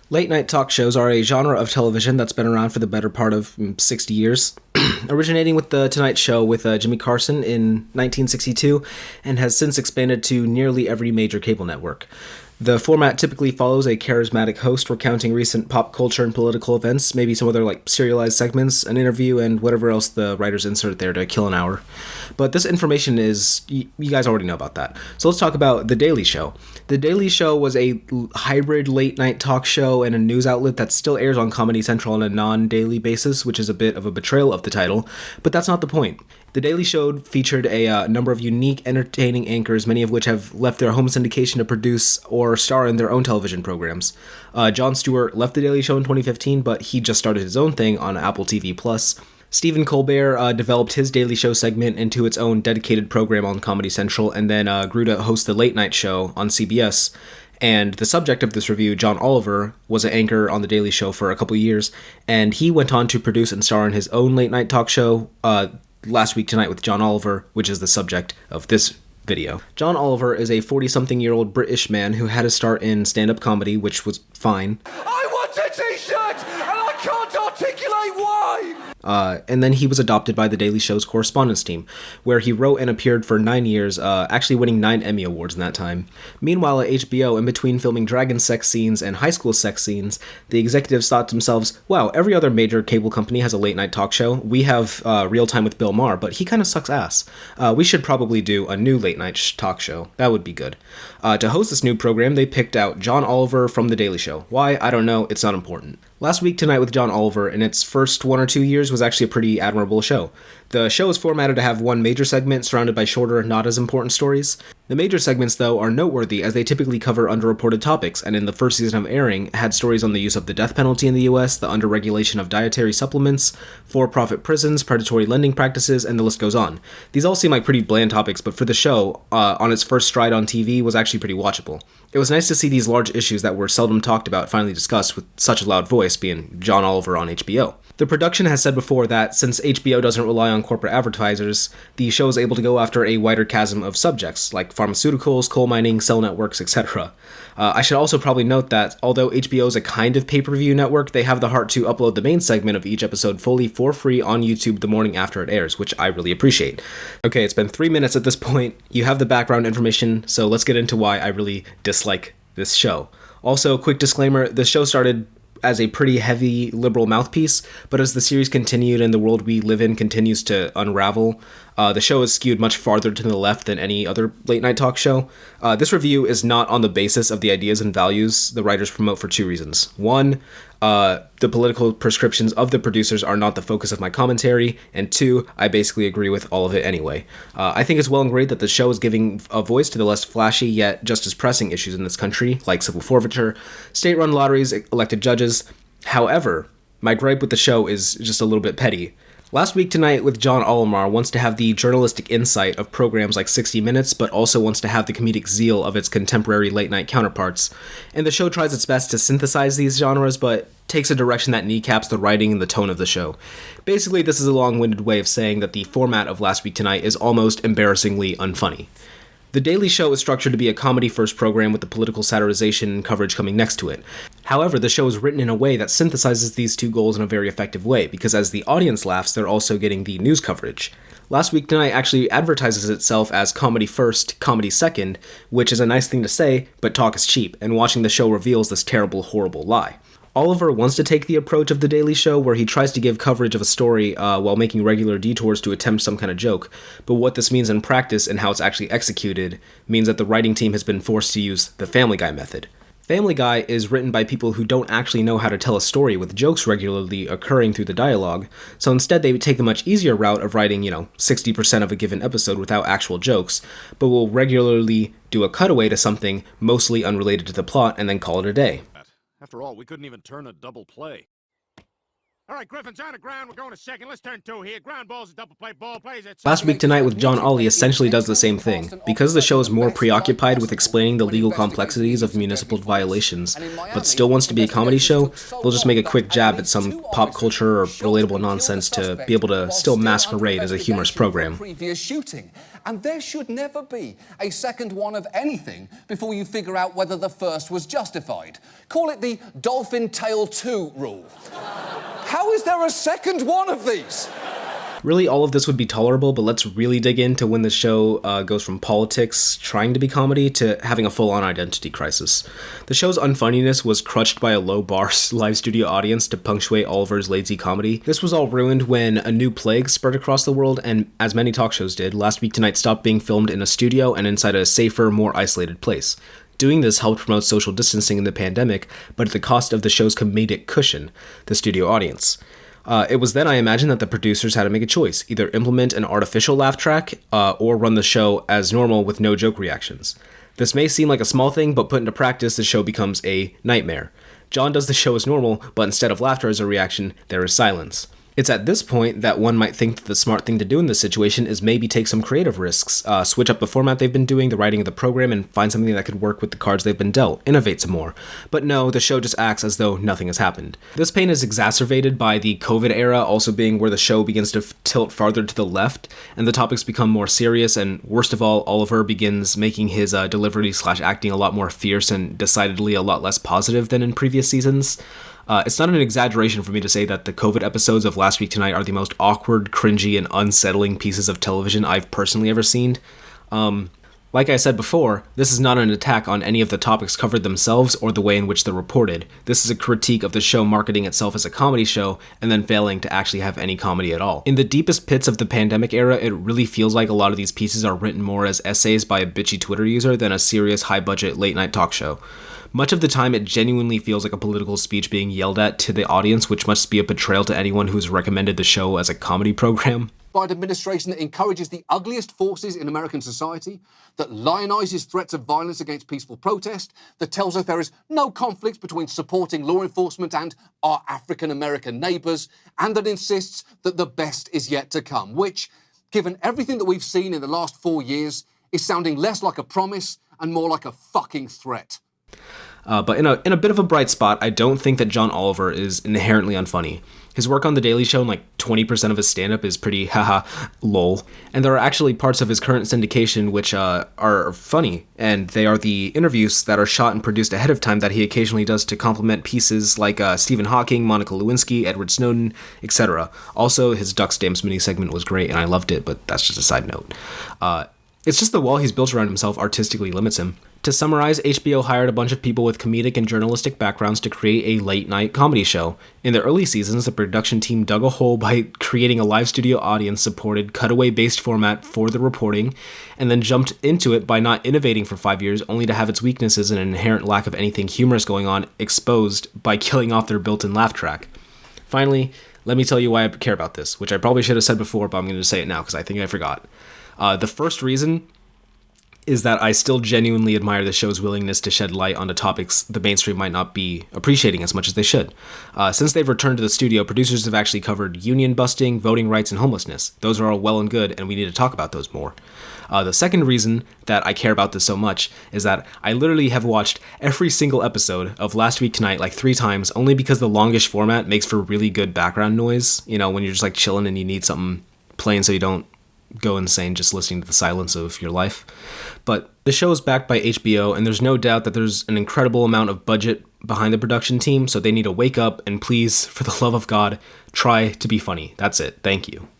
Late night talk shows are a genre of television that's been around for the better part of 60 years, originating with The Tonight Show with Jimmy Carson in 1962 and has since expanded to nearly every major cable network. The format typically follows a charismatic host recounting recent pop culture and political events, maybe some other serialized segments, an interview, and whatever else the writers insert there to kill an hour. But this information is, you guys already know about that. So let's talk about The Daily Show. The Daily Show was a hybrid late night talk show and a news outlet that still airs on Comedy Central on a non-daily basis, which is a bit of a betrayal of the title, but that's not the point. The Daily Show featured a number of unique, entertaining anchors, many of which have left their home syndication to produce or star in their own television programs. Jon Stewart left The Daily Show in 2015, but he just started his own thing on Apple TV+. Stephen Colbert developed his Daily Show segment into its own dedicated program on Comedy Central, and then grew to host The Late Night Show on CBS. And the subject of this review, John Oliver, was an anchor on The Daily Show for a couple years, and he went on to produce and star in his own late night talk show, Last Week Tonight with John Oliver, which is the subject of this video. John Oliver is a 40-something-year-old British man who had a start in stand-up comedy, which was fine. I want a t-shirt, and I can't articulate why! And then he was adopted by The Daily Show's correspondence team, where he wrote and appeared for 9 years, actually winning 9 Emmy Awards in that time. Meanwhile, at HBO, in between filming dragon sex scenes and high school sex scenes, the executives thought to themselves, wow, every other major cable company has a late-night talk show. We have Real Time with Bill Maher, but he kind of sucks ass. We should probably do a new late-night talk show. That would be good. To host this new program, they picked out John Oliver from The Daily Show. Why? I don't know. It's not important. Last Week Tonight with John Oliver, in its first 1 or 2 years, was actually a pretty admirable show. The show is formatted to have one major segment surrounded by shorter, not as important stories. The major segments, though, are noteworthy as they typically cover underreported topics, and in the first season of airing, had stories on the use of the death penalty in the US, the underregulation of dietary supplements, for-profit prisons, predatory lending practices, and the list goes on. These all seem like pretty bland topics, but for the show, on its first stride on TV, was actually pretty watchable. It was nice to see these large issues that were seldom talked about finally discussed with such a loud voice, being John Oliver on HBO. The production has said before that, since HBO doesn't rely on corporate advertisers, the show is able to go after a wider chasm of subjects, like pharmaceuticals, coal mining, cell networks, etc. I should also probably note that, although HBO is a kind of pay-per-view network, they have the heart to upload the main segment of each episode fully for free on YouTube the morning after it airs, which I really appreciate. Okay, it's been 3 minutes at this point, you have the background information, so let's get into why I really dislike this show. Also, quick disclaimer, this show started as a pretty heavy liberal mouthpiece, but as the series continued and the world we live in continues to unravel, the show is skewed much farther to the left than any other late-night talk show. This review is not on the basis of the ideas and values the writers promote for 2 reasons. One, the political prescriptions of the producers are not the focus of my commentary, and 2, I basically agree with all of it anyway. I think it's well and great that the show is giving a voice to the less flashy yet just as pressing issues in this country, like civil forfeiture, state-run lotteries, elected judges. However, my gripe with the show is just a little bit petty. Last Week Tonight with John Oliver wants to have the journalistic insight of programs like 60 Minutes, but also wants to have the comedic zeal of its contemporary late-night counterparts. And the show tries its best to synthesize these genres, but takes a direction that kneecaps the writing and the tone of the show. Basically, this is a long-winded way of saying that the format of Last Week Tonight is almost embarrassingly unfunny. The Daily Show is structured to be a comedy-first program with the political satirization and coverage coming next to it. However, the show is written in a way that synthesizes these two goals in a very effective way, because as the audience laughs, they're also getting the news coverage. Last Week Tonight actually advertises itself as comedy first, comedy second, which is a nice thing to say, but talk is cheap, and watching the show reveals this terrible, horrible lie. Oliver wants to take the approach of The Daily Show where he tries to give coverage of a story while making regular detours to attempt some kind of joke, but what this means in practice and how it's actually executed means that the writing team has been forced to use the Family Guy method. Family Guy is written by people who don't actually know how to tell a story with jokes regularly occurring through the dialogue, so instead they would take the much easier route of writing, 60% of a given episode without actual jokes, but will regularly do a cutaway to something mostly unrelated to the plot and then call it a day. After all, we couldn't even turn a double play. All right, Griffin's on the ground. We're going to second. Let's turn two here. Ground ball's a double play. Ball plays it. Last Week Tonight with John Ollie essentially does the same thing. Because the show is more preoccupied with explaining the legal complexities of municipal violations, but still wants to be a comedy show, they'll just make a quick jab at some pop culture or relatable nonsense to be able to still masquerade as a humorous program. Previous shooting. And there should never be a second one of anything before you figure out whether the first was justified. Call it the Dolphin Tale 2 rule. How is there a second one of these? Really, all of this would be tolerable, but let's really dig into when the show goes from politics, trying to be comedy, to having a full-on identity crisis. The show's unfunniness was crutched by a low-bar live studio audience to punctuate Oliver's lazy comedy. This was all ruined when a new plague spread across the world, and as many talk shows did, Last Week Tonight stopped being filmed in a studio and inside a safer, more isolated place. Doing this helped promote social distancing in the pandemic, but at the cost of the show's comedic cushion, the studio audience. It was then, I imagine, that the producers had to make a choice, either implement an artificial laugh track, or run the show as normal with no joke reactions. This may seem like a small thing, but put into practice, the show becomes a nightmare. John does the show as normal, but instead of laughter as a reaction, there is silence. It's at this point that one might think that the smart thing to do in this situation is maybe take some creative risks, switch up the format they've been doing, the writing of the program, and find something that could work with the cards they've been dealt, innovate some more. But no, the show just acts as though nothing has happened. This pain is exacerbated by the COVID era also being where the show begins to tilt farther to the left, and the topics become more serious, and worst of all, Oliver begins making his delivery/acting a lot more fierce and decidedly a lot less positive than in previous seasons. It's not an exaggeration for me to say that the COVID episodes of Last Week Tonight are the most awkward, cringy, and unsettling pieces of television I've personally ever seen. Like I said before, this is not an attack on any of the topics covered themselves or the way in which they're reported. This is a critique of the show marketing itself as a comedy show and then failing to actually have any comedy at all. In the deepest pits of the pandemic era, it really feels like a lot of these pieces are written more as essays by a bitchy Twitter user than a serious, high-budget, late-night talk show. Much of the time, it genuinely feels like a political speech being yelled at to the audience, which must be a betrayal to anyone who's recommended the show as a comedy program. By an administration that encourages the ugliest forces in American society, that lionizes threats of violence against peaceful protest, that tells us there is no conflict between supporting law enforcement and our African-American neighbors, and that insists that the best is yet to come, which, given everything that we've seen in the last 4 years, is sounding less like a promise and more like a fucking threat. But in a bit of a bright spot, I don't think that John Oliver is inherently unfunny. His work on The Daily Show and like 20% of his stand-up is pretty haha lol. And there are actually parts of his current syndication which are funny, and they are the interviews that are shot and produced ahead of time that he occasionally does to complement pieces like Stephen Hawking, Monica Lewinsky, Edward Snowden, etc. Also, his Duck Stamps mini segment was great and I loved it, but that's just a side note. It's just the wall he's built around himself artistically limits him. To summarize, HBO hired a bunch of people with comedic and journalistic backgrounds to create a late-night comedy show. In the early seasons, the production team dug a hole by creating a live studio audience-supported, cutaway-based format for the reporting, and then jumped into it by not innovating for 5 years, only to have its weaknesses and an inherent lack of anything humorous going on exposed by killing off their built-in laugh track. Finally, let me tell you why I care about this, which I probably should have said before, but I'm going to say it now because I think I forgot. The first reason is that I still genuinely admire the show's willingness to shed light onto topics the mainstream might not be appreciating as much as they should. Since they've returned to the studio, producers have actually covered union busting, voting rights, and homelessness. Those are all well and good, and we need to talk about those more. The second reason that I care about this so much is that I literally have watched every single episode of Last Week Tonight like 3 times, only because the longish format makes for really good background noise, you know, when you're just like chilling and you need something playing so you don't go insane just listening to the silence of your life. But the show is backed by HBO, and there's no doubt that there's an incredible amount of budget behind the production team, so they need to wake up and please, for the love of God, try to be funny. That's it. Thank you.